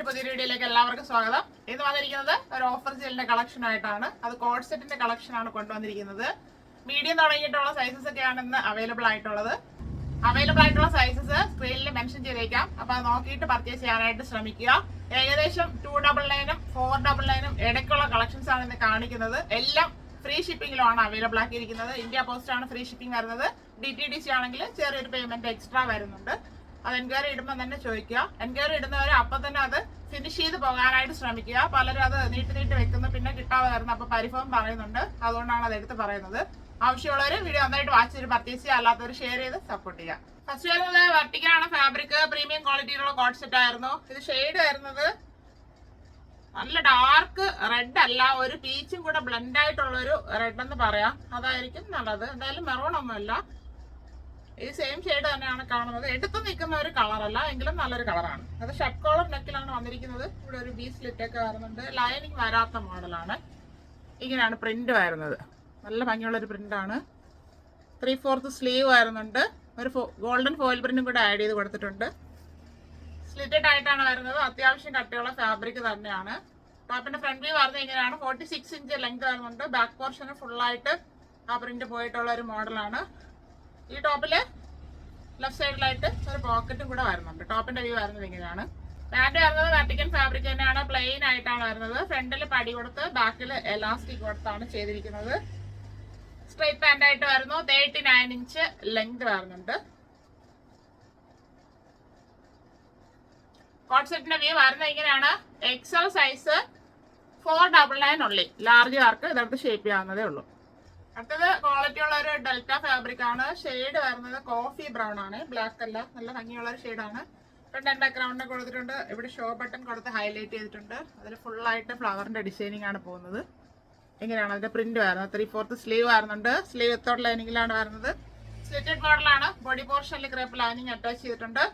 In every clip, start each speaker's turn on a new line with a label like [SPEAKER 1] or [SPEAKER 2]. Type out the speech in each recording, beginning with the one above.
[SPEAKER 1] കളക്ഷന്റെ പുതിയ വീഡിയോയിലേക്ക് എല്ലാവർക്കും സ്വാഗതം. ഇന്ന് വന്നിരിക്കുന്നത് ഒരു ഓഫർ സെയിലിന്റെ കളക്ഷൻ ആയിട്ടാണ്. അത് കോഡ് സെറ്റിന്റെ കളക്ഷൻ ആണ് കൊണ്ടുവന്നിരിക്കുന്നത്. മീഡിയം തുടങ്ങിയിട്ടുള്ള സൈസസ് ഒക്കെയാണ് ഇന്ന് അവൈലബിൾ ആയിട്ടുള്ളത്. അവൈലബിൾ ആയിട്ടുള്ള സൈസസ് സ്ക്രീനിൽ മെൻഷൻ ചെയ്തേക്കാം. അപ്പൊ അത് നോക്കിയിട്ട് പർച്ചേസ് ചെയ്യാനായിട്ട് ശ്രമിക്കുക. ഏകദേശം 299 499 ഇടയ്ക്കുള്ള കളക്ഷൻസ് ആണ് ഇന്ന് കാണിക്കുന്നത്. എല്ലാം ഫ്രീ ഷിപ്പിംഗിലാണ് അവൈലബിൾ ആക്കിയിരിക്കുന്നത്. ഇന്ത്യ പോസ്റ്റ് ആണ് ഫ്രീ ഷിപ്പിംഗ് വരുന്നത്. DTDC ആണെങ്കിൽ ചെറിയൊരു പേയ്മെന്റ് എക്സ്ട്രാ വരുന്നുണ്ട്. അത് എൻക്വയറി ഇടുമ്പോൾ തന്നെ ചോദിക്കുക. എൻക്വയറി ഇടുന്നവരെ അപ്പൊ തന്നെ അത് ഫിനിഷ് ചെയ്ത് പോകാനായിട്ട് ശ്രമിക്കുക. പലരും അത് നീട്ടി വെക്കുന്നു, പിന്നെ കിട്ടാതെ വരുന്നു. അപ്പൊ പരിഭവം പറയുന്നുണ്ട്. അതുകൊണ്ടാണ് അത് എടുത്ത് പറയുന്നത്. ആവശ്യമുള്ളവർ വീഡിയോ നന്നായിട്ട് വാച്ച് ചെയ്ത് പർച്ചേസ് ചെയ്യുക, അല്ലാത്തവർ ഷെയർ ചെയ്ത് സപ്പോർട്ട് ചെയ്യുക. ഫസ്റ്റ് വരുന്നത് വെർട്ടിക്കലാണ് ഫാബ്രിക്. പ്രീമിയം ക്വാളിറ്റിയിലുള്ള കോഡ് സെറ്റ് ആയിരുന്നു. ഇത് ഷെയ്ഡ് വരുന്നത് നല്ല ഡാർക്ക് റെഡ് അല്ല, ഒരു പീച്ചും കൂടെ ബ്ലെൻഡ് ആയിട്ടുള്ള ഒരു റെഡ് എന്ന് പറയാം. അതായിരിക്കും നല്ലത്. എന്തായാലും മെറൂൺ ഒന്നുമല്ല, ഈ സെയിം ഷെയ്ഡ് തന്നെയാണ് കാണുന്നത്. എടുത്തു നിൽക്കുന്ന ഒരു കളറല്ല, എങ്കിലും നല്ലൊരു കളറാണ്. അത് ഷർട്ട് കോളർ നെക്കിലാണ് വന്നിരിക്കുന്നത്. ഇവിടെ ഒരു ബി സ്ലിറ്റ് ഒക്കെ വരുന്നുണ്ട്. ലൈനിങ് വരാത്ത മോഡലാണ്. ഇങ്ങനെയാണ് പ്രിന്റ് വരുന്നത്. നല്ല ഭംഗിയുള്ള ഒരു പ്രിന്റാണ്. 3/4 സ്ലീവ് വരുന്നുണ്ട്. ഒരു ഗോൾഡൻ ഫോയിൽ പ്രിന്റും കൂടെ ആഡ് ചെയ്ത് കൊടുത്തിട്ടുണ്ട്. സ്ലിറ്റഡ് ആയിട്ടാണ് വരുന്നത്. അത്യാവശ്യം കട്ടിയുള്ള ഫാബ്രിക് തന്നെയാണ്. ടോപ്പിന്റെ ഫ്രണ്ട് വ്യൂ വരുന്നത് ഇങ്ങനെയാണ്. 46 ഇഞ്ച് ലെങ്ത് വരുന്നുണ്ട്. ബാക്ക് പോർഷന് ഫുള്ളായിട്ട് ആ പ്രിന്റ് പോയിട്ടുള്ള ഒരു മോഡലാണ്. ഈ ടോപ്പില് ലെഫ്റ്റ് സൈഡിലായിട്ട് ഒരു പോക്കറ്റും കൂടെ വരുന്നുണ്ട്. ടോപ്പിന്റെ വ്യൂ വരുന്നത് ഇങ്ങനെയാണ്. പാന്റ് വരുന്നത് വെർട്ടിക്കൽ ഫാബ്രിക് തന്നെയാണ്. പ്ലെയിൻ ആയിട്ടാണ് വരുന്നത്. ഫ്രണ്ടിൽ പടി കൊടുത്ത് ബാക്കിൽ എലാസ്റ്റിക് കൊടുത്താണ് ചെയ്തിരിക്കുന്നത്. സ്ട്രൈറ്റ് പാന്റ് ആയിട്ട് വരുന്നു. 39 ഇഞ്ച് ലെങ്ത് വരുന്നുണ്ട്. കോഡ് സെറ്റിന്റെ വ്യൂ വരുന്നത് ഇങ്ങനെയാണ്. എക്സൽ സൈസ് 499 ഉള്ളി. ലാർജ് ആർക്ക് ഇതെടുത്ത് ഷേപ്പ് ചെയ്യാവുന്നതേ ഉള്ളൂ. അടുത്തത് ക്വാളിറ്റി ഉള്ള ഒരു ഡെൽറ്റ ഫാബ്രിക് ആണ്. ഷെയ്ഡ് വരുന്നത് കോഫി ബ്രൗൺ ആണ്, ബ്ലാക്ക് അല്ല. നല്ല ഭംഗിയുള്ള ഒരു ഷെയ്ഡാണ്. ഫ്രണ്ട് ആൻഡ് ബാക്ക്ഗ്രൗണ്ടിനെ കൊടുത്തിട്ടുണ്ട്. ഇവിടെ ഷോ ബട്ടൺ കൊടുത്ത് ഹൈലൈറ്റ് ചെയ്തിട്ടുണ്ട്. അതിൽ ഫുള്ളായിട്ട് ഫ്ലവറിന്റെ ഡിസൈനിങ് ആണ് പോകുന്നത്. ഇങ്ങനെയാണ് അതിന്റെ പ്രിന്റ് വരുന്നത്. 3/4 സ്ലീവ് വരുന്നുണ്ട്. സ്ലീവ് വിത്തൗട്ട് ലൈനിങ്ങിലാണ് വരുന്നത്. സ്ലിറ്റഡ് മോഡലാണ്. ബോഡി പോർഷനിൽ ക്രേപ്പ് ലൈനിങ് അറ്റാച്ച് ചെയ്തിട്ടുണ്ട്.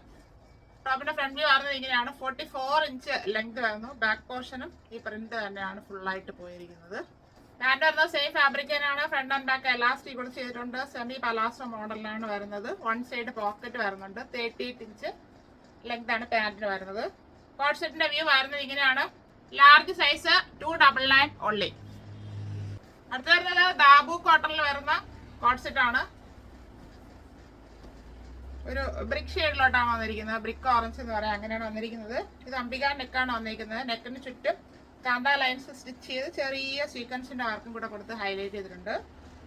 [SPEAKER 1] ടോപ്പിന്റെ ഫ്രണ്ട് വ്യൂ വരുന്നത് ഇങ്ങനെയാണ്. 44 ഇഞ്ച് ലെങ്ത് വരുന്നു. ബാക്ക് പോർഷനും ഈ പ്രിന്റ് തന്നെയാണ് ഫുള്ളായിട്ട് പോയിരിക്കുന്നത്. പാന്റ് വരുന്നത് സെയിം ഫാബ്രിക് തന്നെയാണ്. ഫ്രണ്ട് ആൻഡ് ബാക്ക് എലാസ്റ്റിക് കൂടെ ചെയ്തിട്ടുണ്ട്. സെമി പലാസോ മോഡലിലാണ് വരുന്നത്. വൺ സൈഡ് പോക്കറ്റ് വരുന്നുണ്ട്. 38 ഇഞ്ച് ലെങ്ത് ആണ് പാന്റിന് വരുന്നത്. കോഡ് സെറ്റിന്റെ വ്യൂ വരുന്നത് ഇങ്ങനെയാണ്. Large size 299 only. അടുത്ത് വരുന്നത് ദാബു കോട്ടണിൽ വരുന്ന കോഡ് സെറ്റ് ആണ്. ഒരു ബ്രിക്ക് ഷെയ്ഡിലോട്ടാണ് വന്നിരിക്കുന്നത്. ബ്രിക്ക് ഓറഞ്ച് എന്ന് പറയാം, അങ്ങനെയാണ് വന്നിരിക്കുന്നത്. ഇത് അംബിക നെക്കാണ് വന്നിരിക്കുന്നത്. നെക്കിന് ചുറ്റും കാന്ത ലൈൻസ് സ്റ്റിച്ച് ചെയ്ത് ചെറിയ സീക്വൻസിന്റെ വർക്കും കൂടെ കൊടുത്ത് ഹൈലൈറ്റ് ചെയ്തിട്ടുണ്ട്.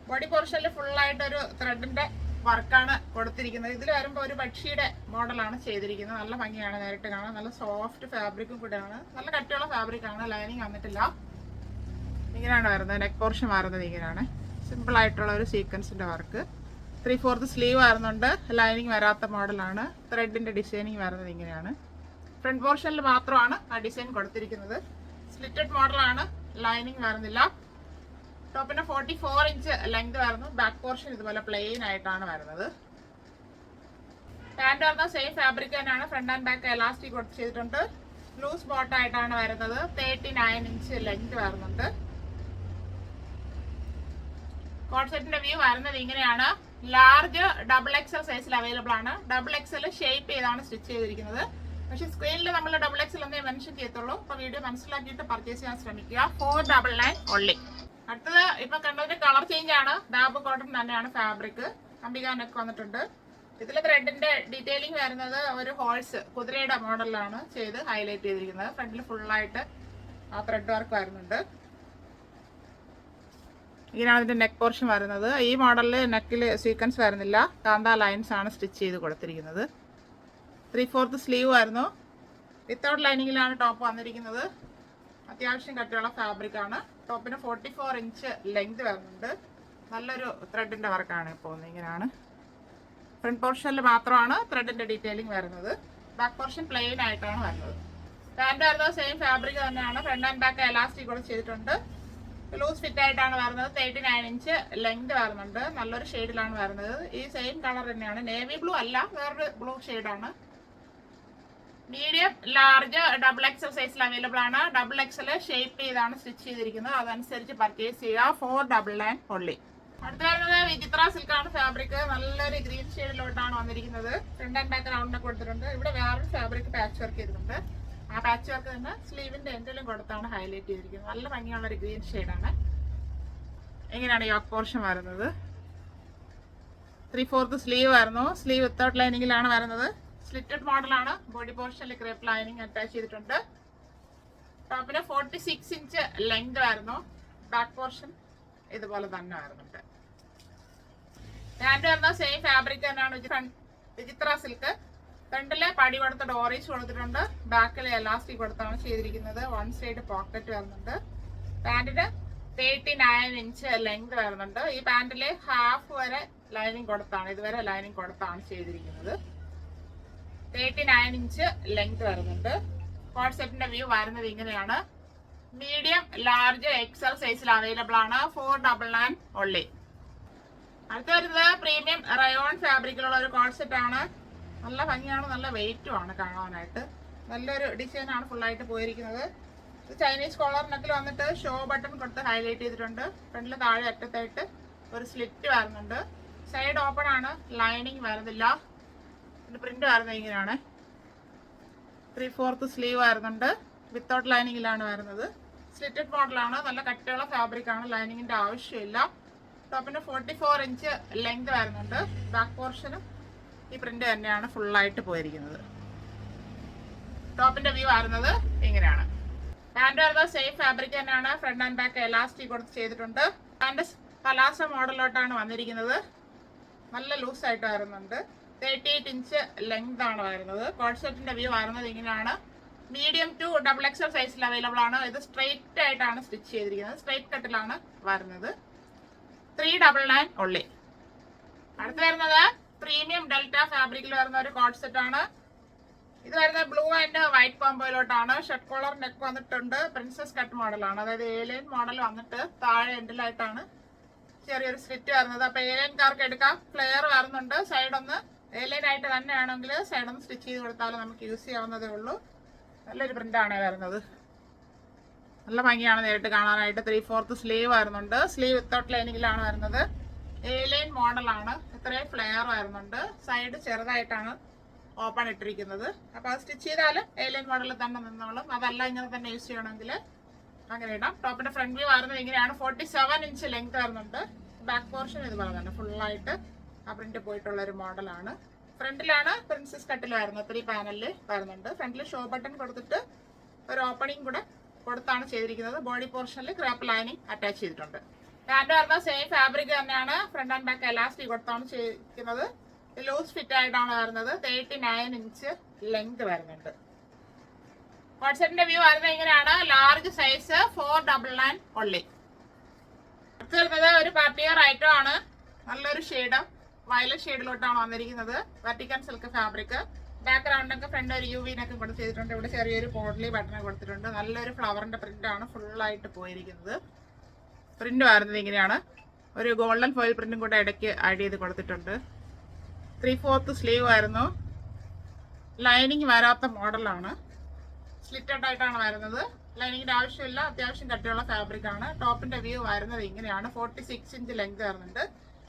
[SPEAKER 1] ബോഡി പോർഷനിൽ ഫുള്ളായിട്ട് ഒരു ത്രെഡിന്റെ വർക്കാണ് കൊടുത്തിരിക്കുന്നത്. ഇതിൽ വരുമ്പോൾ ഒരു ബഡ്ഷിയുടെ മോഡലാണ് ചെയ്തിരിക്കുന്നത്. നല്ല ഭംഗിയാണ് നേരിട്ട് കാണാൻ. നല്ല സോഫ്റ്റ് ഫാബ്രിക്കും കൂടെയാണ്. നല്ല കട്ടിയുള്ള ഫാബ്രിക് ആണ്. ലൈനിങ് വന്നിട്ടില്ല. ഇങ്ങനെയാണ് വരുന്നത്. നെക്ക് പോർഷൻ വരുന്നത് ഇങ്ങനെയാണ്. സിമ്പിൾ ആയിട്ടുള്ള ഒരു സീക്വൻസിന്റെ വർക്ക്. 3/4 സ്ലീവ് വരുന്നുണ്ട്. ലൈനിങ് വരാത്ത മോഡലാണ്. ത്രെഡിന്റെ ഡിസൈനിങ് വരുന്നത് ഇങ്ങനെയാണ്. ഫ്രണ്ട് പോർഷനിൽ മാത്രമാണ് ആ ഡിസൈൻ കൊടുത്തിരിക്കുന്നത്. സ്ലിറ്റഡ് മോഡലാണ്. ലൈനിങ് വരുന്നില്ല. ടോപ്പിന് 44 ഇഞ്ച് ലെങ്ത് വരുന്നു. ബാക്ക് പോർഷൻ ഇതുപോലെ പ്ലെയിൻ ആയിട്ടാണ് വരുന്നത്. പാന്റ് വരുന്നത് സെയിം ഫാബ്രിക് തന്നെയാണ്. ഫ്രണ്ട് ആൻഡ് ബാക്ക് എലാസ്റ്റിക് കൊടുത്ത് ചെയ്തിട്ടുണ്ട്. ലൂസ് ബോട്ട് ആയിട്ടാണ് വരുന്നത്. 39 ഇഞ്ച് ലെങ്ത് വരുന്നുണ്ട്. കോഡ് സെറ്റിന്റെ വ്യൂ വരുന്നത് ഇങ്ങനെയാണ്. ലാർജ് XXL സൈസിൽ അവൈലബിൾ ആണ്. XXL ഷേപ്പ് ചെയ്താണ് സ്റ്റിച്ച് ചെയ്തിരിക്കുന്നത്. പക്ഷെ സ്ക്രീനിൽ നമ്മൾ XXL എന്നേ മെൻഷൻ ചെയ്യത്തുള്ളൂ. അപ്പൊ വീഡിയോ മനസ്സിലാക്കിയിട്ട് പർച്ചേസ് ചെയ്യാൻ ശ്രമിക്കുക. 499 ഓൺലി. അടുത്തത് ഇപ്പൊ കണ്ടതിന്റെ കളർ ചേഞ്ച് ആണ്. ദാബു കോട്ടൺ തന്നെയാണ് ഫാബ്രിക്. അംബിക നെക്ക് വന്നിട്ടുണ്ട്. ഇതിൽ ത്രെഡിന്റെ ഡീറ്റെയിലിംഗ് വരുന്നത് ഒരു ഹോഴ്സ് കുതിരയുടെ മോഡലിലാണ് ചെയ്ത് ഹൈലൈറ്റ് ചെയ്തിരിക്കുന്നത്. ഫ്രണ്ടിൽ ഫുള്ളായിട്ട് ആ ത്രെഡ് വർക്ക് വരുന്നുണ്ട്. ഇങ്ങനെയാണ് ഇതിന്റെ നെക്ക് പോർഷൻ വരുന്നത്. ഈ മോഡലിൽ നെക്കിൽ സീക്വൻസ് വരുന്നില്ല. കാന്ത ലൈൻസ് ആണ് സ്റ്റിച്ച് ചെയ്ത് കൊടുത്തിരിക്കുന്നത്. 3/4 സ്ലീവ് വരുന്നു. വിത്തൗട്ട് ലൈനിങ്ങിലാണ് ടോപ്പ് വന്നിരിക്കുന്നത്. അത്യാവശ്യം കട്ടിയുള്ള ഫാബ്രിക് ആണ്. ടോപ്പിന് 44 ഇഞ്ച് ലെങ്ത് വരുന്നുണ്ട്. നല്ലൊരു ത്രെഡിന്റെ വർക്കാണ് പോകുന്നത്. ഇങ്ങനെയാണ്. ഫ്രണ്ട് പോർഷനിൽ മാത്രമാണ് ത്രെഡിന്റെ ഡീറ്റെയിലിംഗ് വരുന്നത്. ബാക്ക് പോർഷൻ പ്ലെയിൻ ആയിട്ടാണ് വരുന്നത്. പാന്റ് വരുന്നത് സെയിം ഫാബ്രിക് തന്നെയാണ്. ഫ്രണ്ട് ആൻഡ് ബാക്ക് എലാസ്റ്റിക് കൂടെ ചെയ്തിട്ടുണ്ട്. ലൂസ് ഫിറ്റ് ആയിട്ടാണ് വരുന്നത്. 39 ഇഞ്ച് ലെങ്ത് വരുന്നുണ്ട്. നല്ലൊരു ഷെയ്ഡിലാണ് വരുന്നത്. ഈ സെയിം കളർ തന്നെയാണ്. നേവി ബ്ലൂ അല്ല, വേറൊരു ബ്ലൂ ഷെയ്ഡാണ്. മീഡിയം ലാർജ് XXL സൈസിൽ അവൈലബിൾ ആണ്. XXL ഷേപ്പ് ചെയ്താണ് സ്റ്റിച്ച് ചെയ്തിരിക്കുന്നത്. അതനുസരിച്ച് പർച്ചേസ് ചെയ്യുക. 499 ഓൺലി. അടുത്ത വരുന്നത് വിചിത്ര സിൽക്ക് ആണ് ഫാബ്രിക്. നല്ലൊരു ഗ്രീൻ ഷെയ്ഡിലോട്ടാണ് വന്നിരിക്കുന്നത്. ഫ്രണ്ട് ആൻഡ് ബാക്ക് റൗണ്ടിനെ കൊടുത്തിട്ടുണ്ട്. ഇവിടെ വേറൊരു ഫാബ്രിക് പാച്ച് വർക്ക് ചെയ്തിട്ടുണ്ട്. ആ പാച്ച് വർക്ക് തന്നെ സ്ലീവിന്റെ എൻഡിലും കൊടുത്താണ് ഹൈലൈറ്റ് ചെയ്തിരിക്കുന്നത്. നല്ല ഭംഗിയുള്ള ഒരു ഗ്രീൻ ഷെയ്ഡാണ്. എങ്ങനെയാണ് യോക്ക് പോർഷൻ വരുന്നത്? 3/4 സ്ലീവ് വരുന്നു. സ്ലീവ് വിത്തൗട്ട് ലൈനിങ്ങിലാണ് വരുന്നത്. സ്ലിറ്റഡ് മോഡലാണ്. ബോഡി പോർഷനിൽ ക്രേപ്പ് ലൈനിങ് അറ്റാച്ച് ചെയ്തിട്ടുണ്ട്. ടോപ്പിന് 46 ഇഞ്ച് ലെങ്ത് വരുന്നു. ബാക്ക് പോർഷൻ ഇതുപോലെ തന്നെ വരുന്നുണ്ട്. പാന്റ് വരുന്ന സെയിം ഫാബ്രിക് തന്നെയാണ്. വിചിത്ര സിൽക്ക്. ഫ്രണ്ടിലെ പടി കൊടുത്ത ഡോറീസ് കൊടുത്തിട്ടുണ്ട്. ബാക്കിലെ എലാസ്റ്റിക് കൊടുത്താണ് ചെയ്തിരിക്കുന്നത്. വൺ സൈഡ് പോക്കറ്റ് വരുന്നുണ്ട്. പാന്റിന് 39 ഇഞ്ച് ലെങ്ത് വരുന്നുണ്ട്. ഈ പാന്റില് ഹാഫ് വരെ ലൈനിങ് കൊടുത്താണ്, ഇതുവരെ ലൈനിങ് കൊടുത്താണ് ചെയ്തിരിക്കുന്നത്. 39 ഇഞ്ച് ലെങ്ത് വരുന്നുണ്ട്. കോഡ് സെറ്റിന്റെ വ്യൂ വരുന്നത് ഇങ്ങനെയാണ്. മീഡിയം, ലാർജ്, എക്സൽ സൈസിൽ അവൈലബിൾ ആണ്. 499 ഓൺലി. അടുത്ത വരുന്നത് പ്രീമിയം റയോൺ ഫാബ്രിക്കിലുള്ള ഒരു കോഡ് സെറ്റ് ആണ്. നല്ല ഭംഗിയാണ്, നല്ല വെയിറ്റും ആണ് കാണാനായിട്ട്. നല്ലൊരു ഡിസൈൻ ആണ് ഫുള്ളായിട്ട് പോയിരിക്കുന്നത്. ചൈനീസ് കോളർ നെക്കിൽ വന്നിട്ട് ഷോ ബട്ടൺ കൊടുത്ത് ഹൈലൈറ്റ് ചെയ്തിട്ടുണ്ട്. ഫ്രണ്ടിൽ താഴെ അറ്റത്തായിട്ട് ഒരു സ്ലിറ്റ് വരുന്നുണ്ട്. സൈഡ് ഓപ്പൺ ആണ്, ലൈനിങ് വരുന്നില്ല. പ്രിന്റ് വരുന്നത് ഇങ്ങനെയാണ്. 3/4 സ്ലീവ് വരുന്നുണ്ട്. വിത്തൗട്ട് ലൈനിങ്ങിലാണ് വരുന്നത്. സ്ലിറ്റഡ് മോഡലാണ്. നല്ല കട്ടിയുള്ള ഫാബ്രിക് ആണ്. ലൈനിങ്ങിന്റെ ആവശ്യമില്ല. ടോപ്പിന് 44 ഇഞ്ച് ലെങ്ത് വരുന്നുണ്ട്. ബാക്ക് പോർഷനും ഈ പ്രിന്റ് തന്നെയാണ് ഫുള്ളായിട്ട് പോയിരിക്കുന്നത്. ടോപ്പിന്റെ വ്യൂ വരുന്നത് ഇങ്ങനെയാണ്. പാന്റ് വരുന്നത് സെയിം ഫാബ്രിക് തന്നെയാണ്. ഫ്രണ്ട് ആൻഡ് ബാക്ക് എലാസ്റ്റിക് കൊടുത്ത് ചെയ്തിട്ടുണ്ട്. പാന്റ് പലാസ മോഡലിലോട്ടാണ് വന്നിരിക്കുന്നത്. നല്ല ലൂസ് ആയിട്ട് വരുന്നുണ്ട്. 38 ഇഞ്ച് ലെങ്ത് ആണ് വരുന്നത്. കോഡ് സെറ്റിന്റെ വ്യൂ വരുന്നത് ഇങ്ങനെയാണ്. മീഡിയം ടു XXL സൈസിൽ അവൈലബിൾ ആണ്. ഇത് സ്ട്രെയിറ്റ് ആയിട്ടാണ് സ്റ്റിച്ച് ചെയ്തിരിക്കുന്നത്. സ്ട്രെയിറ്റ് കട്ടിലാണ് വരുന്നത്. 399 ഉള്ളി. അടുത്ത് വരുന്നത് പ്രീമിയം ഡെൽറ്റ ഫാബ്രിക്കിൽ വരുന്ന ഒരു കോഡ് സെറ്റ് ആണ്. ഇത് വരുന്നത് ബ്ലൂ ആൻഡ് വൈറ്റ് കോമ്പോയിലോട്ടാണ്. ഷർട്ട് കോളർ നെക്ക് വന്നിട്ടുണ്ട്. പ്രിൻസസ് കട്ട് മോഡലാണ്. അതായത് ഏലൈൻ മോഡൽ വന്നിട്ട് താഴെ എൻഡിലായിട്ടാണ് ചെറിയൊരു സ്ലിറ്റ് വരുന്നത്. അപ്പൊ ഏലൈൻകാർക്ക് എടുക്കാം. ഫ്ലെയർ വരുന്നുണ്ട്. സൈഡ് ഒന്ന് ഏലൈൻ ആയിട്ട് തന്നെയാണെങ്കിൽ സൈഡ് ഒന്ന് സ്റ്റിച്ച് ചെയ്ത് കൊടുത്താൽ നമുക്ക് യൂസ് ചെയ്യാവുന്നതേ ഉള്ളൂ. നല്ലൊരു പ്രിന്റാണ് വരുന്നത്. നല്ല ഭംഗിയാണ് നേരിട്ട് കാണാനായിട്ട്. 3/4 സ്ലീവ് വരുന്നുണ്ട്. സ്ലീവ് വിത്തൗട്ട് ലൈനിങ്ങിലാണ് വരുന്നത്. ഏലൈൻ മോഡലാണ്. ഇത്രയും ഫ്ലെയർ വരുന്നുണ്ട്. സൈഡ് ചെറുതായിട്ടാണ് ഓപ്പൺ ഇട്ടിരിക്കുന്നത്. അപ്പൊ അത് സ്റ്റിച്ച് ചെയ്താലും ഏലൈൻ മോഡലിൽ തന്നെ നിന്നോളും. അതല്ല ഇങ്ങനെ തന്നെ യൂസ് ചെയ്യണമെങ്കിൽ അങ്ങനെ ഇടാം. ടോപ്പിന്റെ ഫ്രണ്ട് വ്യൂ വരുന്നത് ഇങ്ങനെയാണ്. 47 ഇഞ്ച് ലെങ്ത് വരുന്നുണ്ട്. ബാക്ക് പോർഷൻ ഇതുപോലെ തന്നെ ഫുള്ളായിട്ട് ആ പ്രിന്റ് പോയിട്ടുള്ള ഒരു മോഡലാണ്. ഫ്രണ്ടിലാണ് പ്രിൻസസ് കട്ടിൽ വരുന്നത്. 3 പാനലില് വരുന്നുണ്ട്. ഫ്രണ്ടിൽ ഷോ ബട്ടൺ കൊടുത്തിട്ട് ഒരു ഓപ്പണിംഗ് കൂടെ കൊടുത്താണ് ചെയ്തിരിക്കുന്നത്. ബോഡി പോർഷനിൽ ക്രാപ്പ് ലൈനിങ് അറ്റാച്ച് ചെയ്തിട്ടുണ്ട്. പാന്റ് വരുന്നത് സെയിം ഫാബ്രിക് തന്നെയാണ്. ഫ്രണ്ട് ആൻഡ് ബാക്ക് എലാസ്റ്റിക് കൊടുത്താണ് ചെയ്തിരിക്കുന്നത്. ലൂസ് ഫിറ്റ് ആയിട്ടാണ് വരുന്നത്. 39 ഇഞ്ച് ലെങ്ത് വരുന്നുണ്ട്. വാട്സ്ആപ്പിന്റെ വ്യൂ വരുന്നത് ഇങ്ങനെയാണ്. ലാർജ് സൈസ് 499 ഉള്ളി. അടുത്ത് വരുന്നത് ഒരു പാർട്ടിയർ ഐറ്റം ആണ്. നല്ലൊരു ഷെയ്ഡ് വയലറ്റ് ഷെയ്ഡിലോട്ടാണ് വന്നിരിക്കുന്നത്. Vertical silk fabric. ബാക്ക്ഗ്രൗണ്ടൊക്കെ ഫ്രണ്ട് ഒരു യുവിനൊക്കെ കൊടുത്ത് ചെയ്തിട്ടുണ്ട്. ഇവിടെ ചെറിയൊരു പോഡ്ലി ബട്ടൺ കൊടുത്തിട്ടുണ്ട്. നല്ലൊരു ഫ്ലവറിന്റെ പ്രിന്റ് ആണ് ഫുള്ളായിട്ട് പോയിരിക്കുന്നത്. പ്രിന്റ് വരുന്നത് ഇങ്ങനെയാണ്. ഒരു ഗോൾഡൻ ഫോയിൽ പ്രിന്റും കൂടെ ഇടയ്ക്ക് ആഡ് ചെയ്ത് കൊടുത്തിട്ടുണ്ട്. 3/4 സ്ലീവ് ആയിരുന്നു. ലൈനിങ് വരാത്ത മോഡലാണ്. സ്ലിറ്റഡ് ആയിട്ടാണ് വരുന്നത്. ലൈനിങ്ങിന്റെ ആവശ്യമില്ല. അത്യാവശ്യം കട്ടിയുള്ള ഫാബ്രിക് ആണ്. ടോപ്പിന്റെ വ്യൂ വരുന്നത് ഇങ്ങനെയാണ്. 46 ഇഞ്ച് ലെങ്ത് വരുന്നുണ്ട്.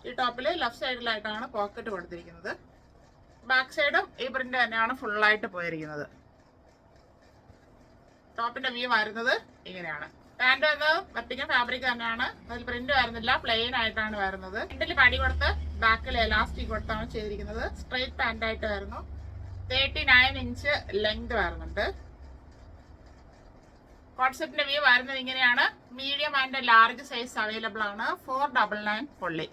[SPEAKER 1] ഈ ടോപ്പിൽ ലെഫ്റ്റ് സൈഡിലായിട്ടാണ് പോക്കറ്റ് കൊടുത്തിരിക്കുന്നത്. ബാക്ക് സൈഡും ഈ പ്രിന്റ് തന്നെയാണ് ഫുള്ളായിട്ട് പോയിരിക്കുന്നത്. ടോപ്പിന്റെ വ്യൂ വരുന്നത് ഇങ്ങനെയാണ്. പാന്റ് വന്നത് വെർട്ടിക്കൽ ഫാബ്രിക് തന്നെയാണ്. അതിൽ പ്രിന്റ് വരുന്നില്ല. പ്ലെയിൻ ആയിട്ടാണ് വരുന്നത്. ഫ്രണ്ടിൽ പടി കൊടുത്ത് ബാക്കിൽ എലാസ്റ്റിക് കൊടുത്താണ് ചെയ്തിരിക്കുന്നത്. സ്ട്രെയിറ്റ് പാന്റ് ആയിട്ട് വരുന്നു. 39 ഇഞ്ച് ലെങ്ത് വരുന്നുണ്ട്. കോൺസെപ്റ്റിന്റെ വ്യൂ വരുന്നത് ഇങ്ങനെയാണ്. Medium and large size available ആണ്. 499 ഉള്ളി.